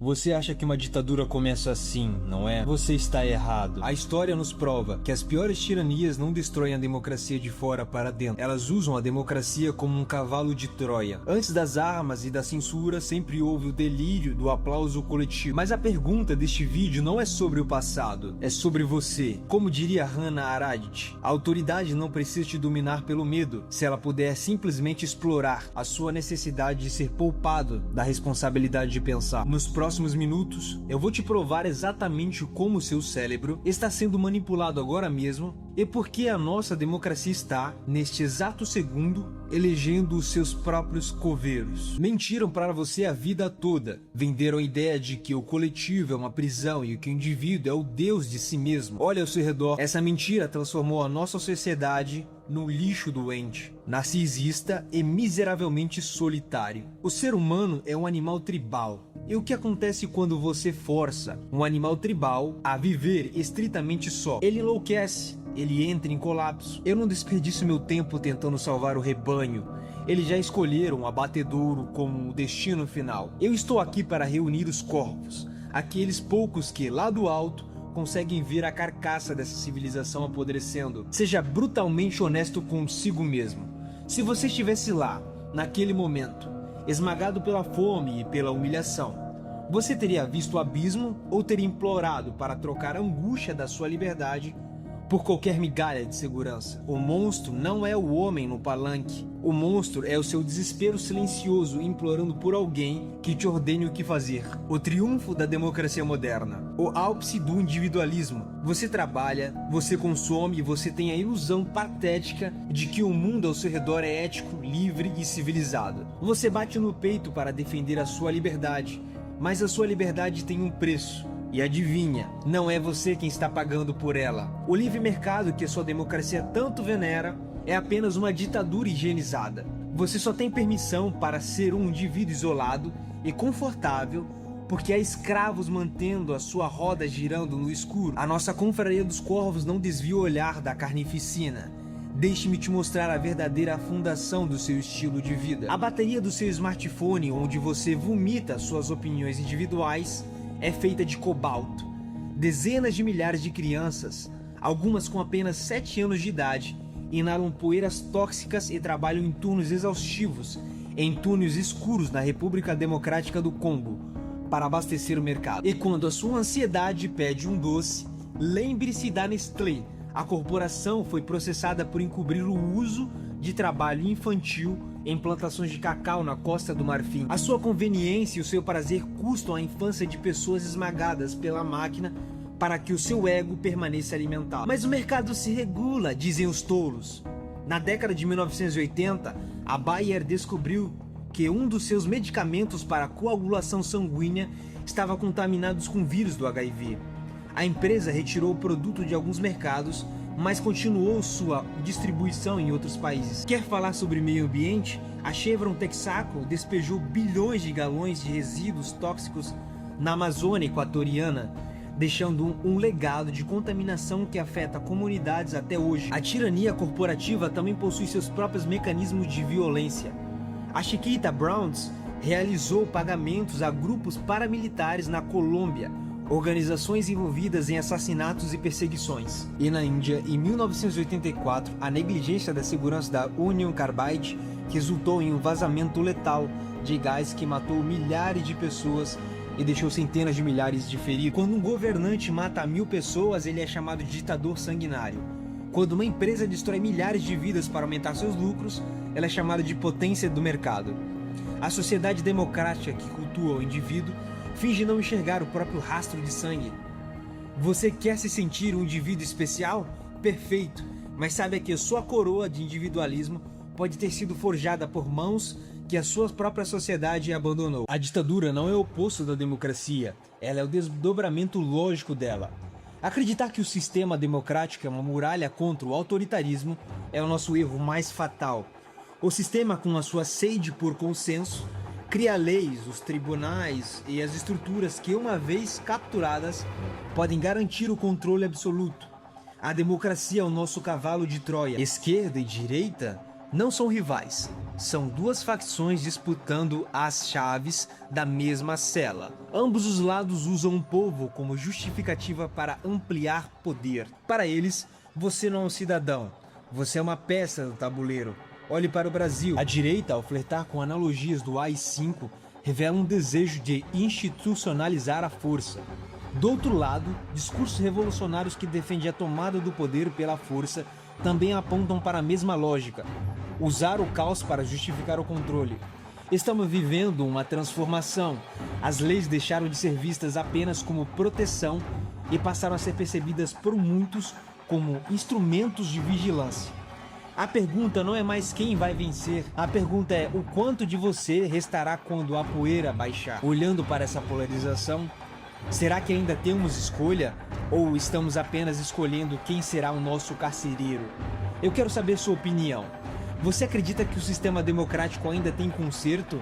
Você acha que uma ditadura começa assim, não é? Você está errado. A história nos prova que as piores tiranias não destroem a democracia de fora para dentro. Elas usam a democracia como um cavalo de Troia. Antes das armas e da censura, sempre houve o delírio do aplauso coletivo. Mas a pergunta deste vídeo não é sobre o passado, é sobre você. Como diria Hannah Arendt, a autoridade não precisa te dominar pelo medo, se ela puder simplesmente explorar a sua necessidade de ser poupado da responsabilidade de pensar. Nos próximos minutos, eu vou te provar exatamente como seu cérebro está sendo manipulado agora mesmo e por que a nossa democracia está, neste exato segundo, elegendo os seus próprios coveiros. Mentiram para você a vida toda, venderam a ideia de que o coletivo é uma prisão e que o indivíduo é o deus de si mesmo. Olha ao seu redor, essa mentira transformou a nossa sociedade num lixo doente, narcisista e miseravelmente solitário. O ser humano é um animal tribal. E o que acontece quando você força um animal tribal a viver estritamente só? Ele enlouquece, ele entra em colapso. Eu não desperdiço meu tempo tentando salvar o rebanho. Eles já escolheram o abatedouro como o destino final. Eu estou aqui para reunir os corvos, aqueles poucos que, lá do alto, conseguem ver a carcaça dessa civilização apodrecendo. Seja brutalmente honesto consigo mesmo. Se você estivesse lá, naquele momento, esmagado pela fome e pela humilhação, você teria visto o abismo ou teria implorado para trocar a angústia da sua liberdade por qualquer migalha de segurança? O monstro não é o homem no palanque. O monstro é o seu desespero silencioso implorando por alguém que te ordene o que fazer. O triunfo da democracia moderna. O ápice do individualismo. Você trabalha, você consome e você tem a ilusão patética de que o mundo ao seu redor é ético, livre e civilizado. Você bate no peito para defender a sua liberdade, mas a sua liberdade tem um preço. E adivinha, não é você quem está pagando por ela. O livre mercado que a sua democracia tanto venera é apenas uma ditadura higienizada. Você só tem permissão para ser um indivíduo isolado e confortável porque há escravos mantendo a sua roda girando no escuro. A nossa confraria dos corvos não desvia o olhar da carnificina. Deixe-me te mostrar a verdadeira fundação do seu estilo de vida. A bateria do seu smartphone, onde você vomita suas opiniões individuais, é feita de cobalto. Dezenas de milhares de crianças, algumas com apenas 7 anos de idade, inalam poeiras tóxicas e trabalham em turnos exaustivos, em túneis escuros na República Democrática do Congo, para abastecer o mercado. E quando a sua ansiedade pede um doce, lembre-se da Nestlé. A corporação foi processada por encobrir o uso de trabalho infantil em plantações de cacau na Costa do Marfim. A sua conveniência e o seu prazer custam a infância de pessoas esmagadas pela máquina para que o seu ego permaneça alimentado. Mas o mercado se regula, dizem os tolos. Na década de 1980, a Bayer descobriu que um dos seus medicamentos para coagulação sanguínea estava contaminado com vírus do HIV. A empresa retirou o produto de alguns mercados, mas continuou sua distribuição em outros países. Quer falar sobre meio ambiente? A Chevron Texaco despejou bilhões de galões de resíduos tóxicos na Amazônia equatoriana, deixando um legado de contaminação que afeta comunidades até hoje. A tirania corporativa também possui seus próprios mecanismos de violência. A Chiquita Browns realizou pagamentos a grupos paramilitares na Colômbia, organizações envolvidas em assassinatos e perseguições. E na Índia, em 1984, a negligência da segurança da Union Carbide resultou em um vazamento letal de gás que matou milhares de pessoas e deixou centenas de milhares de feridos. Quando um governante mata 1000 pessoas, ele é chamado de ditador sanguinário. Quando uma empresa destrói milhares de vidas para aumentar seus lucros, ela é chamada de potência do mercado. A sociedade democrática que cultua o indivíduo finge não enxergar o próprio rastro de sangue. Você quer se sentir um indivíduo especial? Perfeito, mas saiba que a sua coroa de individualismo pode ter sido forjada por mãos que a sua própria sociedade abandonou. A ditadura não é o oposto da democracia, ela é o desdobramento lógico dela. Acreditar que o sistema democrático é uma muralha contra o autoritarismo é o nosso erro mais fatal. O sistema, com a sua sede por consenso, cria leis, os tribunais e as estruturas que, uma vez capturadas, podem garantir o controle absoluto. A democracia é o nosso cavalo de Troia. Esquerda e direita não são rivais, são duas facções disputando as chaves da mesma cela. Ambos os lados usam o povo como justificativa para ampliar poder. Para eles, você não é um cidadão, você é uma peça do tabuleiro. Olhe para o Brasil. A direita, ao flertar com analogias do AI-5, revela um desejo de institucionalizar a força. Do outro lado, discursos revolucionários que defendem a tomada do poder pela força também apontam para a mesma lógica: usar o caos para justificar o controle. Estamos vivendo uma transformação. As leis deixaram de ser vistas apenas como proteção e passaram a ser percebidas por muitos como instrumentos de vigilância. A pergunta não é mais quem vai vencer, a pergunta é o quanto de você restará quando a poeira baixar. Olhando para essa polarização, será que ainda temos escolha? Ou estamos apenas escolhendo quem será o nosso carcereiro? Eu quero saber sua opinião. Você acredita que o sistema democrático ainda tem conserto?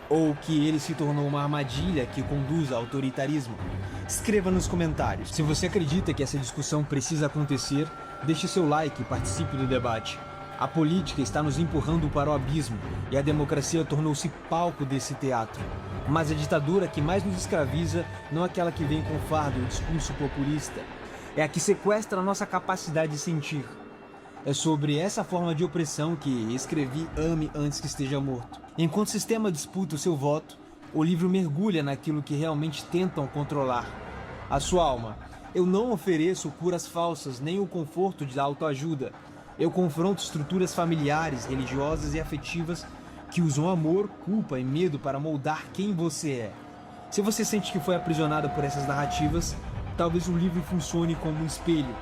Ou que ele se tornou uma armadilha que conduz ao autoritarismo? Escreva nos comentários. Se você acredita que essa discussão precisa acontecer, deixe seu like e participe do debate. A política está nos empurrando para o abismo e a democracia tornou-se palco desse teatro. Mas a ditadura que mais nos escraviza não é aquela que vem com fardo e discurso populista. É a que sequestra a nossa capacidade de sentir. É sobre essa forma de opressão que escrevi Ame Antes que Esteja Morto. Enquanto o sistema disputa o seu voto, o livro mergulha naquilo que realmente tentam controlar: a sua alma. Eu não ofereço curas falsas nem o conforto de autoajuda. Eu confronto estruturas familiares, religiosas e afetivas que usam amor, culpa e medo para moldar quem você é. Se você sente que foi aprisionado por essas narrativas, talvez o livro funcione como um espelho.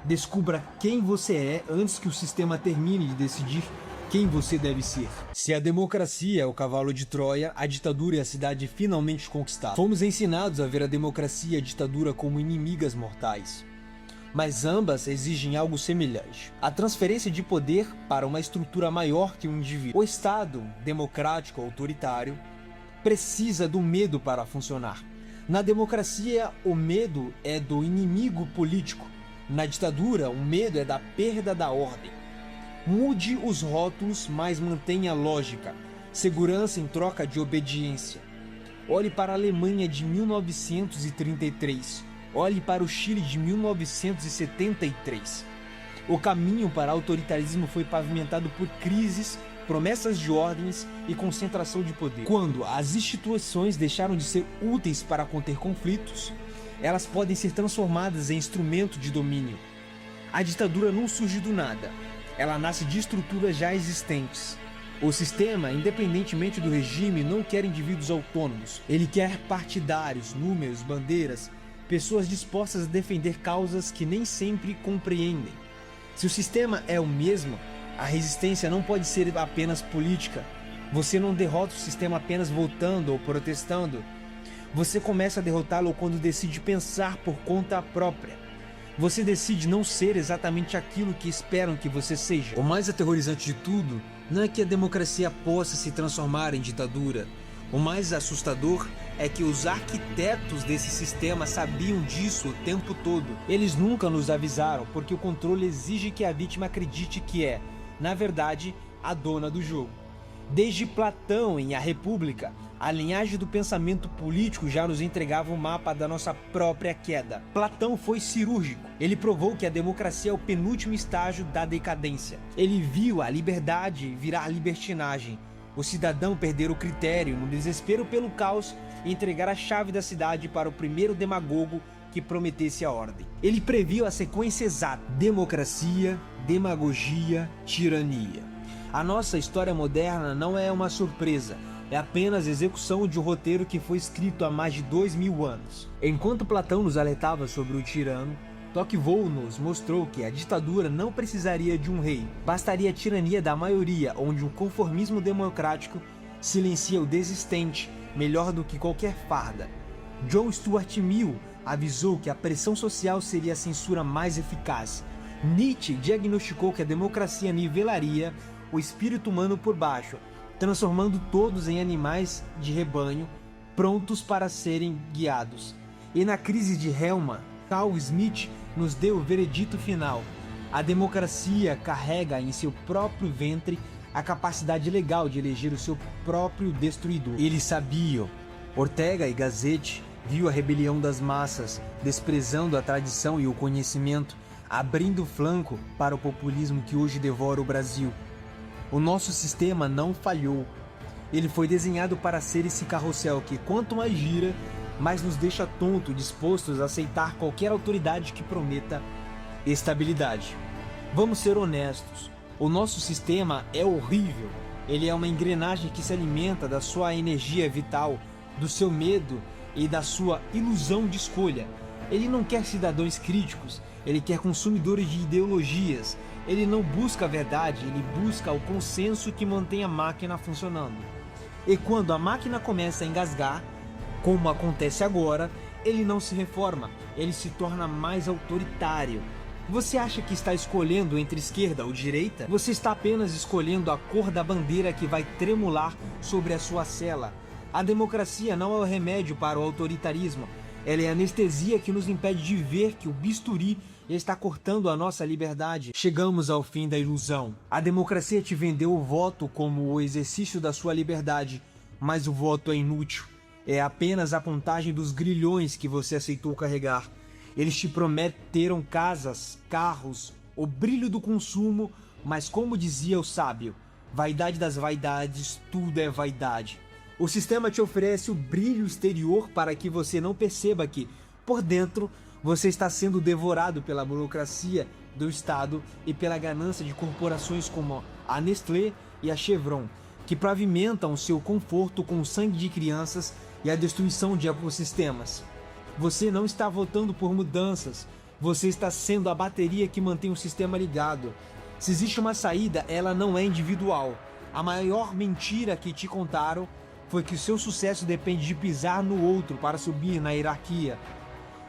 Descubra quem você é antes que o sistema termine de decidir quem você deve ser. Se a democracia é o cavalo de Troia, a ditadura é a cidade finalmente conquistada. Fomos ensinados a ver a democracia e a ditadura como inimigas mortais. Mas ambas exigem algo semelhante: a transferência de poder para uma estrutura maior que um indivíduo. O Estado, democrático ou autoritário, precisa do medo para funcionar. Na democracia, o medo é do inimigo político. Na ditadura, o medo é da perda da ordem. Mude os rótulos, mas mantenha a lógica. Segurança em troca de obediência. Olhe para a Alemanha de 1933. Olhe para o Chile de 1973. O caminho para o autoritarismo foi pavimentado por crises, promessas de ordens e concentração de poder. Quando as instituições deixaram de ser úteis para conter conflitos, elas podem ser transformadas em instrumento de domínio. A ditadura não surge do nada. Ela nasce de estruturas já existentes. O sistema, independentemente do regime, não quer indivíduos autônomos. Ele quer partidários, números, bandeiras, pessoas dispostas a defender causas que nem sempre compreendem. Se o sistema é o mesmo, a resistência não pode ser apenas política. Você não derrota o sistema apenas votando ou protestando. Você começa a derrotá-lo quando decide pensar por conta própria. Você decide não ser exatamente aquilo que esperam que você seja. O mais aterrorizante de tudo não é que a democracia possa se transformar em ditadura. O mais assustador é que os arquitetos desse sistema sabiam disso o tempo todo. Eles nunca nos avisaram, porque o controle exige que a vítima acredite que é, na verdade, a dona do jogo. Desde Platão em A República, a linhagem do pensamento político já nos entregava o mapa da nossa própria queda. Platão foi cirúrgico. Ele provou que a democracia é o penúltimo estágio da decadência. Ele viu a liberdade virar libertinagem, o cidadão perder o critério no desespero pelo caos e entregar a chave da cidade para o primeiro demagogo que prometesse a ordem. Ele previu a sequência exata: democracia, demagogia, tirania. A nossa história moderna não é uma surpresa, é apenas a execução de um roteiro que foi escrito há mais de 2000 anos. Enquanto Platão nos alertava sobre o tirano, Tocqueville nos mostrou que a ditadura não precisaria de um rei, bastaria a tirania da maioria, onde o conformismo democrático silencia o desistente melhor do que qualquer farda. John Stuart Mill avisou que a pressão social seria a censura mais eficaz. Nietzsche diagnosticou que a democracia nivelaria o espírito humano por baixo, transformando todos em animais de rebanho, prontos para serem guiados. E na crise de Helmand, Carl Smith nos deu o veredito final: a democracia carrega em seu próprio ventre a capacidade legal de eleger o seu próprio destruidor. Eles sabiam. Ortega y Gasset viu a rebelião das massas, desprezando a tradição e o conhecimento, abrindo flanco para o populismo que hoje devora o Brasil. O nosso sistema não falhou. Ele foi desenhado para ser esse carrossel que, quanto mais gira, mais nos deixa tonto, dispostos a aceitar qualquer autoridade que prometa estabilidade. Vamos ser honestos, o nosso sistema é horrível. Ele é uma engrenagem que se alimenta da sua energia vital, do seu medo e da sua ilusão de escolha. Ele não quer cidadãos críticos, ele quer consumidores de ideologias. Ele não busca a verdade, ele busca o consenso que mantém a máquina funcionando. E quando a máquina começa a engasgar, como acontece agora, ele não se reforma, ele se torna mais autoritário. Você acha que está escolhendo entre esquerda ou direita? Você está apenas escolhendo a cor da bandeira que vai tremular sobre a sua cela. A democracia não é o remédio para o autoritarismo. Ela é a anestesia que nos impede de ver que o bisturi está cortando a nossa liberdade. Chegamos ao fim da ilusão. A democracia te vendeu o voto como o exercício da sua liberdade, mas o voto é inútil. É apenas a contagem dos grilhões que você aceitou carregar. Eles te prometeram casas, carros, o brilho do consumo, mas como dizia o sábio, vaidade das vaidades, tudo é vaidade. O sistema te oferece o brilho exterior para que você não perceba que, por dentro, você está sendo devorado pela burocracia do Estado e pela ganância de corporações como a Nestlé e a Chevron, que pavimentam o seu conforto com o sangue de crianças e a destruição de ecossistemas. Você não está votando por mudanças, você está sendo a bateria que mantém o sistema ligado. Se existe uma saída, ela não é individual. A maior mentira que te contaram foi que o seu sucesso depende de pisar no outro para subir na hierarquia.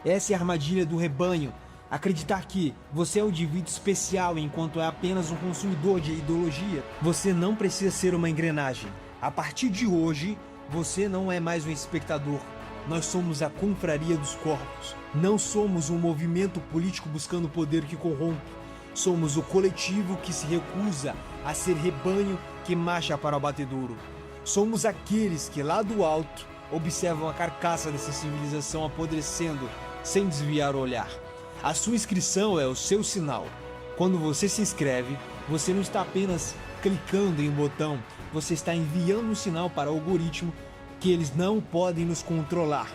Essa é a armadilha do rebanho. Acreditar que você é um indivíduo especial enquanto é apenas um consumidor de ideologia. Você não precisa ser uma engrenagem. A partir de hoje, você não é mais um espectador. Nós somos a confraria dos corpos. Não somos um movimento político buscando poder que corrompe. Somos o coletivo que se recusa a ser rebanho que marcha para o abatedouro. Somos aqueles que lá do alto observam a carcaça dessa civilização apodrecendo sem desviar o olhar. A sua inscrição é o seu sinal. Quando você se inscreve, você não está apenas clicando em um botão, você está enviando um sinal para o algoritmo que eles não podem nos controlar.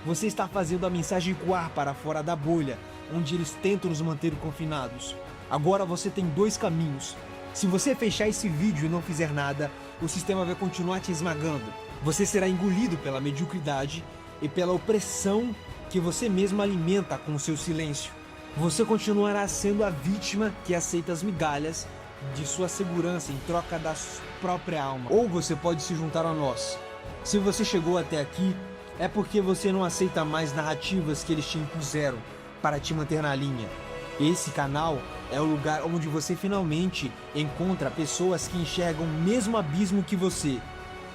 Você está fazendo a mensagem ecoar para fora da bolha, onde eles tentam nos manter confinados. Agora você tem dois caminhos. Se você fechar esse vídeo e não fizer nada, o sistema vai continuar te esmagando. Você será engolido pela mediocridade e pela opressão que você mesmo alimenta com o seu silêncio. Você continuará sendo a vítima que aceita as migalhas de sua segurança em troca da própria alma. Ou você pode se juntar a nós. Se você chegou até aqui, é porque você não aceita mais narrativas que eles te impuseram para te manter na linha. Esse canal é o lugar onde você finalmente encontra pessoas que enxergam o mesmo abismo que você.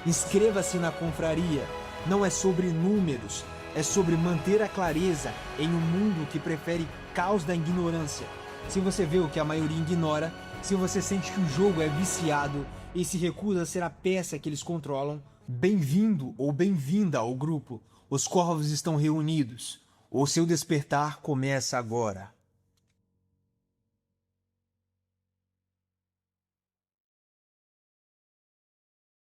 Inscreva-se na confraria. Não é sobre números, é sobre manter a clareza em um mundo que prefere caos da ignorância. Se você vê o que a maioria ignora, se você sente que o jogo é viciado e se recusa a ser a peça que eles controlam, bem-vindo ou bem-vinda ao grupo. Os corvos estão reunidos. O seu despertar começa agora.